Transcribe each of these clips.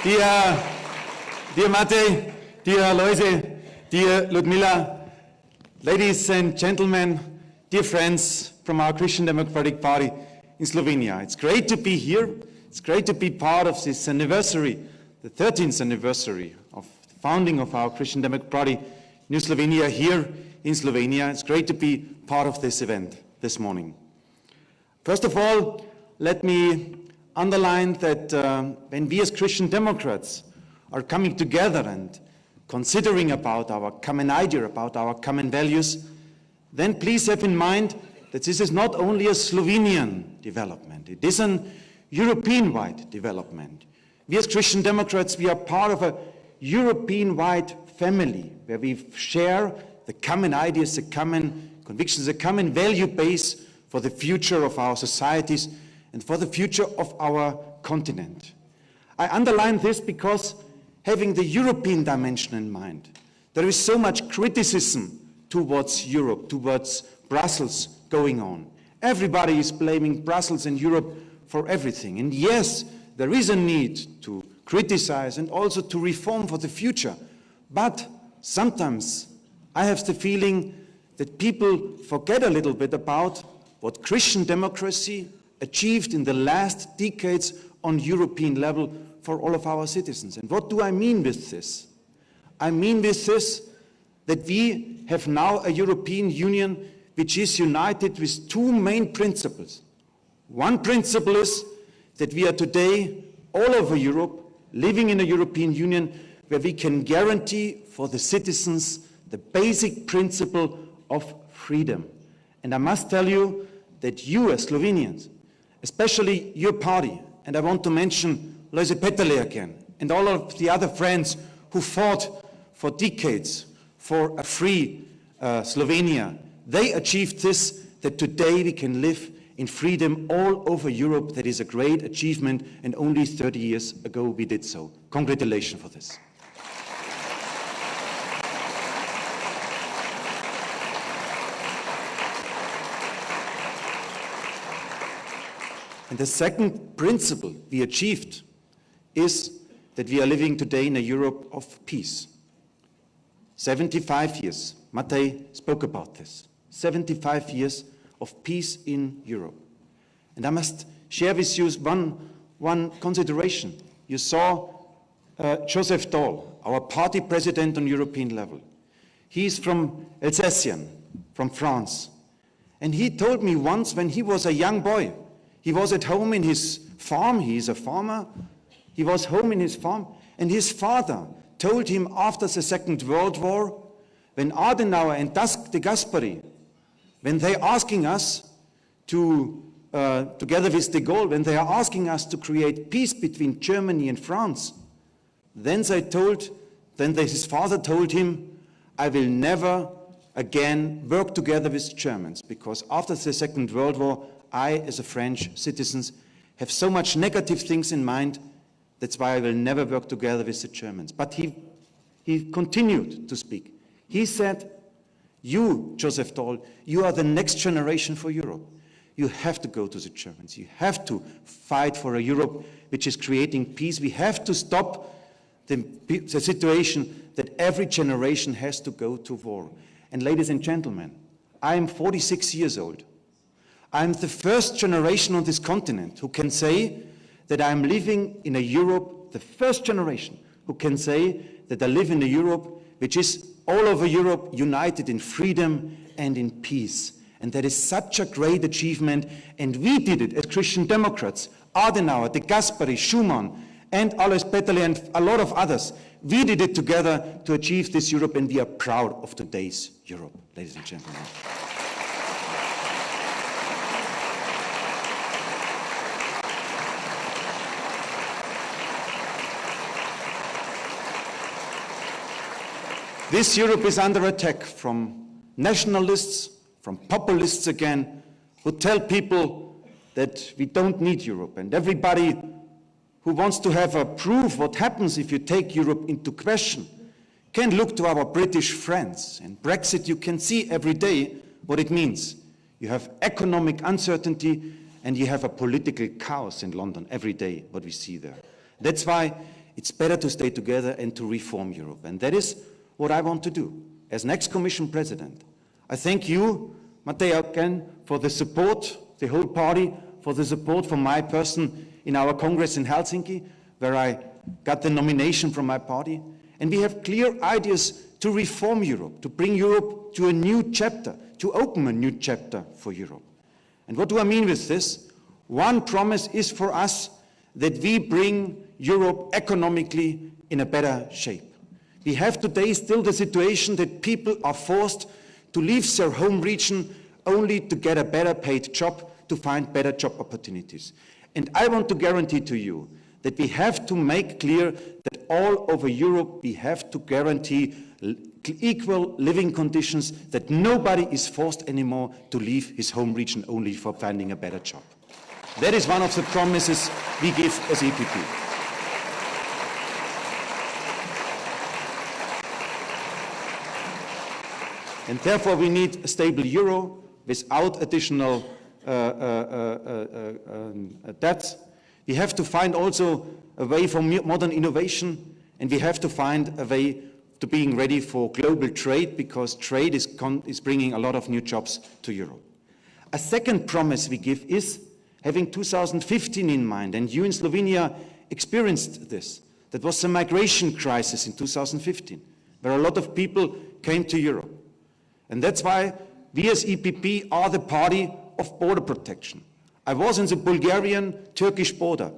Dear Mate, dear Aloise, dear Ludmila, ladies and gentlemen, dear friends from our Christian Democratic Party in Slovenia. It's great to be here. It's great to be part of this anniversary, the 13th anniversary of the founding of our Christian Democratic Party, New Slovenia, here in Slovenia. It's great to be part of this event this morning. First of all, let me underline that when we as Christian Democrats are coming together and considering about our common idea, about our common values, then please have in mind that this is not only a Slovenian development, it is an European-wide development. We as Christian Democrats, we are part of a European-wide family where we share the common ideas, the common convictions, the common value base for the future of our societies and for the future of our continent. I underline this because having the European dimension in mind, there is so much criticism towards Europe, towards Brussels going on. Everybody is blaming Brussels and Europe for everything. And yes, there is a need to criticize and also to reform for the future. But sometimes I have the feeling that people forget a little bit about what Christian democracy achieved in the last decades on European level for all of our citizens. And what do I mean with this? I mean with this that we have now a European Union which is united with two main principles. One principle is that we are today all over Europe living in a European Union where we can guarantee for the citizens the basic principle of freedom. And I must tell you that you as Slovenians, especially your party, and I want to mention Lojze Peterle again, and all of the other friends who fought for decades for a free Slovenia, they achieved this, that today we can live in freedom all over Europe. That is a great achievement, and only 30 years ago we did so. Congratulations for this. And the second principle we achieved is that we are living today in a Europe of peace. 75 years, Matej spoke about this, 75 years of peace in Europe. And I must share with you one consideration. You saw Joseph Daul, our party president on European level. He's from Alsatian, from France. And he told me once when he was a young boy, he was at home in his farm, he is a farmer, he was home in his farm, and his father told him after the Second World War, when Adenauer and de Gasperi, when they're asking us to, together with de Gaulle, when they are asking us to create peace between Germany and France, then his father told him, I will never again work together with Germans, because after the Second World War, I, as a French citizen, have so much negative things in mind. That's why I will never work together with the Germans. But he continued to speak. He said, you, Joseph Daul, you are the next generation for Europe. You have to go to the Germans. You have to fight for a Europe which is creating peace. We have to stop the situation that every generation has to go to war. And ladies and gentlemen, I am 46 years old. I'm the first generation on this continent who can say that I'm living in a Europe, the first generation who can say that I live in a Europe which is all over Europe united in freedom and in peace. And that is such a great achievement. And we did it as Christian Democrats, Adenauer, de Gasperi, Schuman, and Alois Peterle, and a lot of others. We did it together to achieve this Europe, and we are proud of today's Europe, ladies and gentlemen. This Europe is under attack from nationalists, from populists again, who tell people that we don't need Europe. And everybody who wants to have a proof what happens if you take Europe into question can look to our British friends. And Brexit, you can see every day what it means. You have economic uncertainty and you have a political chaos in London every day, what we see there. That's why it's better to stay together and to reform Europe. And that is what I want to do. As next Commission President, I thank you, Matteo, again, for the support, the whole party, for the support for my person in our Congress in Helsinki, where I got the nomination from my party. And we have clear ideas to reform Europe, to bring Europe to a new chapter, to open a new chapter for Europe. And what do I mean with this? One promise is for us that we bring Europe economically in a better shape. We have today still the situation that people are forced to leave their home region only to get a better paid job, to find better job opportunities. And I want to guarantee to you that we have to make clear that all over Europe we have to guarantee equal living conditions, that nobody is forced anymore to leave his home region only for finding a better job. That is one of the promises we give as EPP. And therefore we need a stable euro without additional debt. We have to find also a way for modern innovation, and we have to find a way to being ready for global trade, because trade is bringing a lot of new jobs to Europe. A second promise we give is having 2015 in mind, and you in Slovenia experienced this. That was the migration crisis in 2015, where a lot of people came to Europe. And that's why we as EPP are the party of border protection. I was in the Bulgarian-Turkish border.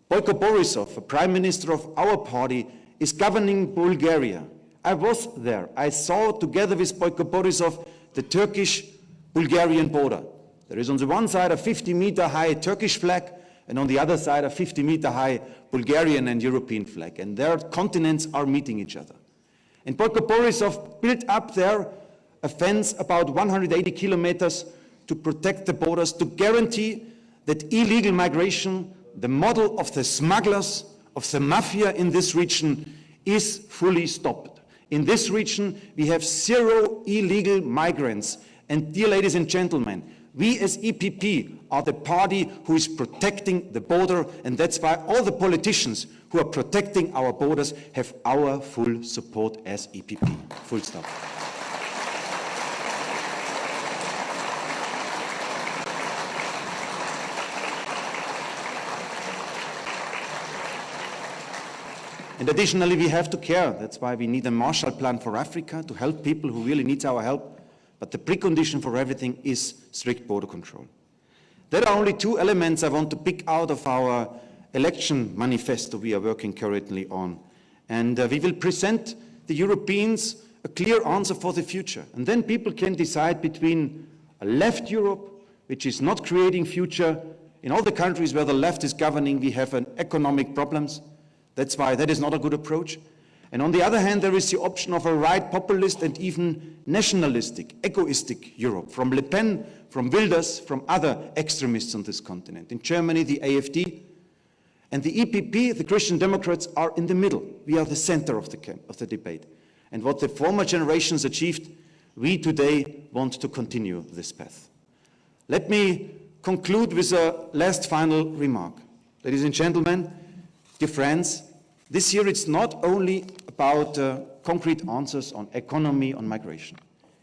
Boyko Borisov, a prime minister of our party, is governing Bulgaria. I was there. I saw together with Boyko Borisov the Turkish-Bulgarian border. There is on the one side a 50-meter high Turkish flag, and on the other side a 50-meter high Bulgarian and European flag. And their continents are meeting each other. And Boyko Borisov built up there a fence about 180 kilometers to protect the borders, to guarantee that illegal migration, the model of the smugglers, of the mafia in this region, is fully stopped. In this region, we have 0 illegal migrants. And dear ladies and gentlemen, we as EPP are the party who is protecting the border, and that's why all the politicians who are protecting our borders have our full support as EPP. Full stop. And additionally, we have to care. That's why we need a Marshall Plan for Africa to help people who really need our help. But the precondition for everything is strict border control. There are only 2 elements I want to pick out of our election manifesto we are working currently on. And we will present the Europeans a clear answer for the future. And then people can decide between a left Europe, which is not creating future. In all the countries where the left is governing, we have economic problems. That's why that is not a good approach. And on the other hand, there is the option of a right populist and even nationalistic, egoistic Europe, from Le Pen, from Wilders, from other extremists on this continent. In Germany, the AfD. And the EPP, the Christian Democrats, are in the middle. We are the center of the debate. And what the former generations achieved, we today want to continue this path. Let me conclude with a last final remark. Ladies and gentlemen, dear friends, this year it's not only about concrete answers on economy, on migration.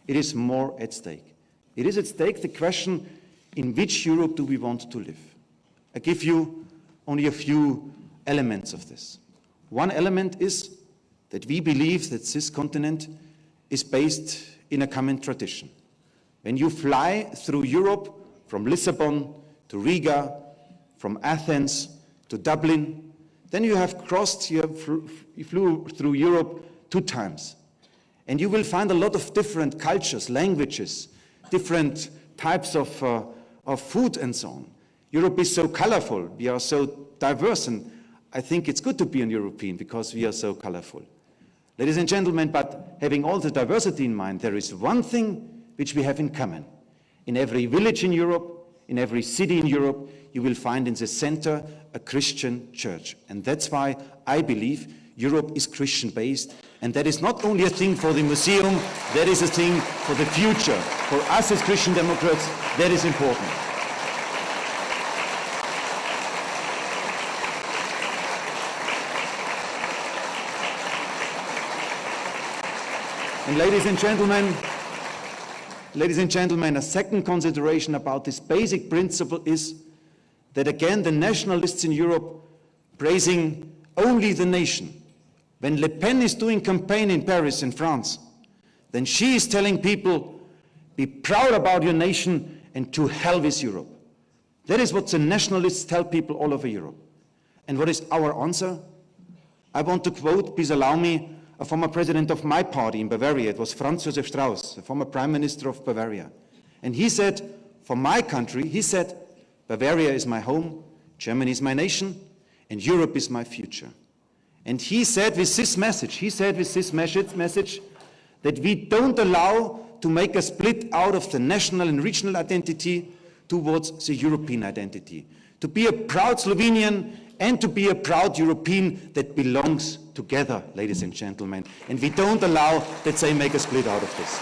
It is more at stake. It is at stake the question, in which Europe do we want to live? I give you only a few elements of this. One element is that we believe that this continent is based in a common tradition. When you fly through Europe, from Lisbon to Riga, from Athens to Dublin, then you have you flew through Europe 2 times. And you will find a lot of different cultures, languages, different types of food and so on. Europe is so colorful, we are so diverse, and I think it's good to be a European because we are so colorful. Ladies and gentlemen, but having all the diversity in mind, there is one thing which we have in common. In every village in Europe, in every city in Europe, you will find in the center a Christian church. And that's why I believe Europe is Christian-based. And that is not only a thing for the museum, that is a thing for the future. For us as Christian Democrats, that is important. And ladies and gentlemen, a second consideration about this basic principle is that again the nationalists in Europe praising only the nation. When Le Pen is doing campaign in Paris in France, then she is telling people, be proud about your nation and to hell with Europe. That is what the nationalists tell people all over Europe. And what is our answer? I want to quote, please allow me, a former president of my party in Bavaria. It was Franz Josef Strauss, a former prime minister of Bavaria. And he said, for my country, he said, Bavaria is my home, Germany is my nation, and Europe is my future. And he said with this message, that we don't allow to make a split out of the national and regional identity towards the European identity. To be a proud Slovenian and to be a proud European that belongs together, ladies and gentlemen. And we don't allow that they make a split out of this.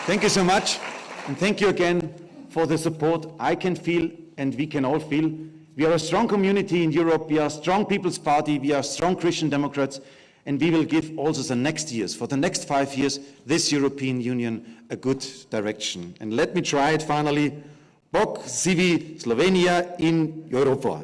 Thank you so much, and thank you again for the support I can feel and we can all feel. We are a strong community in Europe, we are a strong People's Party, we are strong Christian Democrats, and we will give also the next years, for the next 5 years, this European Union a good direction. And let me try it finally. Bog si vi Slovenija in Europa.